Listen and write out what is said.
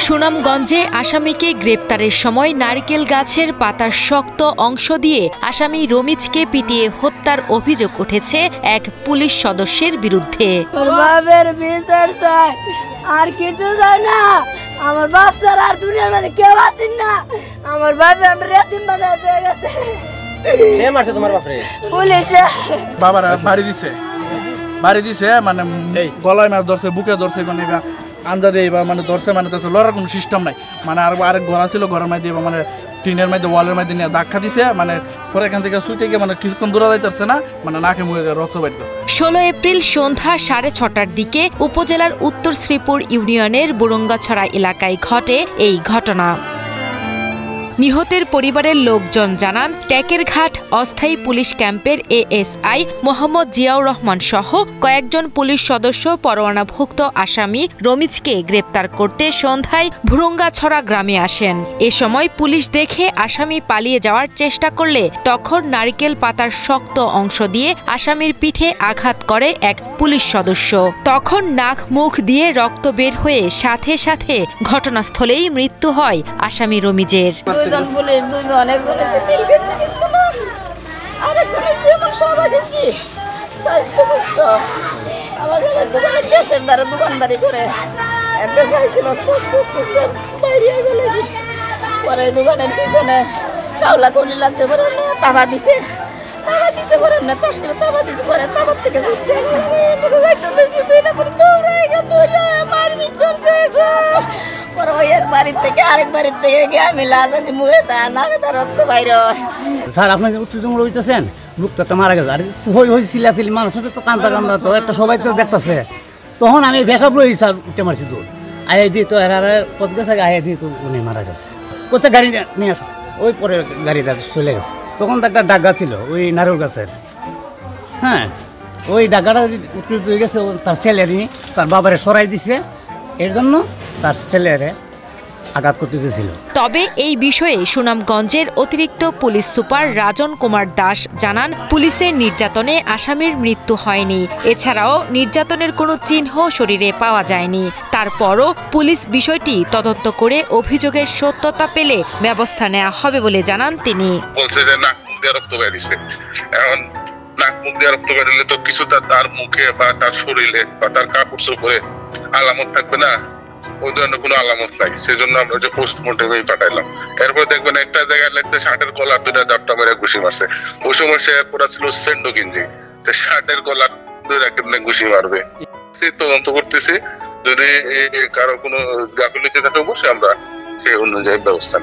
সুনামগঞ্জে আসামিকে গ্রেপ্তারের সময় নারকেল গাছের পাতার শক্ত অংশ দিয়ে আসামি রমিজকে পিটিয়ে হত্যার অভিযোগ উঠেছে এক পুলিশ সদস্যের বিরুদ্ধে। আর কিছু চাই না, আমার বাপ ছাড়া আর দুনিয়ার মানে কেউ আছেন না। আমার বাপ আমার এতিম বানায় দিয়ে গেছে। কে মারছে তোমার বাপরে? পুলিশে। বাবারা বাড়ি দিছে মানে গলায় মাছ ধরছে, বুকে ধরছে, মানে আন্দা দিয়ে মানে ধরছে, মানে লড়ার কোনো সিস্টেম নাই। মানে আরেক ঘর ছিল, ঘরের মধ্যে মানে টিনের মধ্যে ওয়ালের মধ্যে নিয়ে ধাক্কা দিছে, মানে পরে এখান থেকে সুইটে গিয়ে মানে কিছুক্ষণ দূরে যাইতেছে না, মানে নাকে মুখে রক্ত বাইতেছে। 16 এপ্রিল সন্ধ্যা 6:30টার দিকে উপজেলার উত্তর শ্রীপুর ইউনিয়নের বুরুঙ্গাছড়া এলাকায় ঘটে এই ঘটনা। নিহতের পরিবারের লোকজন জানান, টেকেরঘাট অস্থায়ী পুলিশ ক্যাম্পের এএসআই মোহাম্মদ জিয়াউর রহমান সহ কয়েকজন পুলিশ সদস্য পরোয়ানাভুক্ত আসামি রমিজকে গ্রেপ্তার করতে সন্ধ্যায় ভুরুঙ্গাছড়া গ্রামে আসেন। এ সময় পুলিশ দেখে আসামি পালিয়ে যাওয়ার চেষ্টা করলে তখন নারকেল পাতার শক্ত অংশ দিয়ে আসামির পিঠে আঘাত করে এক পুলিশ সদস্য। তখন নাক মুখ দিয়ে রক্ত বের হয়ে সাথে সাথে ঘটনাস্থলেই মৃত্যু হয় আসামি রমিজের। দুইজন পুলিশ, দুইজন, একজন হচ্ছে নীল গেঞ্জি কিন্তু না, আরেকজন হচ্ছে এমন সাদা গেঞ্জি, স্বাস্থ্য বুঝত। আমার দোকানের গ্যাসের দ্বারা দোকানদারি করে একটা চাইছিল, বাইরে গেলে পরে দোকানের পিছনে কাউলা কলি লাগতে পারে না, তাবা দিছে পরে না, তাস করে তাবা দিছে, পরে তাবার থেকে মারপিট করছে। স্যার, আপনাকে উত্তেজনা হইতেছেন, লোক তো একটা মারা গেছে, আর চিল্লাচিল্লি মানুষের তো কান্দা তো একটা সবাই তো দেখতেছে। তখন আমি ভেসা লই স্যার উঠে মারছি, তো আয় দিয়ে তো পথ গেছে, আয় দিয়ে তো উনি মারা গেছে। কোথায় গাড়ি নিয়ে আসো, ওই পরে গাড়িটা চলে গেছে। তখন তো একটা ডাগা ছিল ওই নারকেল গাছের, হ্যাঁ, ওই ডাগাটা উঠে গেছে, তার ছেলেরই তার বাবারে সরাই দিছে, এর জন্য তার ছেলেরে আঘাত করতে গেছিল। তবে এই বিষয়ে সুনামগঞ্জের অতিরিক্ত পুলিশ সুপার রাজন কুমার দাস জানান, পুলিশের নির্যাতনে আসামির মৃত্যু হয়নি। এছাড়াও নির্যাতনের কোনো চিহ্ন শরীরে পাওয়া যায়নি। তারপরও পুলিশ বিষয়টি তদন্ত করে অভিযোগের সত্যতা পেলে ব্যবস্থা নেওয়া হবে বলে জানান তিনি। বলছে যে নাক মুখ দিয়ে রক্ত বেরিয়েছে। এখন নাক মুখ দিয়ে রক্ত বেরোলে তো কিছু তার মুখে বা তার শরীরে বা তার কাপড় চোপড়ে আলামত থাকবে না, ওই ধরনের কোনো আলামত নাই। সেই জন্য আমরা যে পোস্টমর্টমে পাঠাইলাম। এরপরে দেখবেন একটা জায়গায় লাগছে শার্টের কলার দুইটা জাপটা মেরে ঘুষি মারছে। ওই সময় সে পুরা ছিল সেন্ডো গেঞ্জি, শার্টের কলার দুইটা কেমনে ঘুষি মারবে। তদন্ত করতেছি, যদি কারো কোনো গাফিলতি থাকে অবশ্যই আমরা সেই অনুযায়ী ব্যবস্থা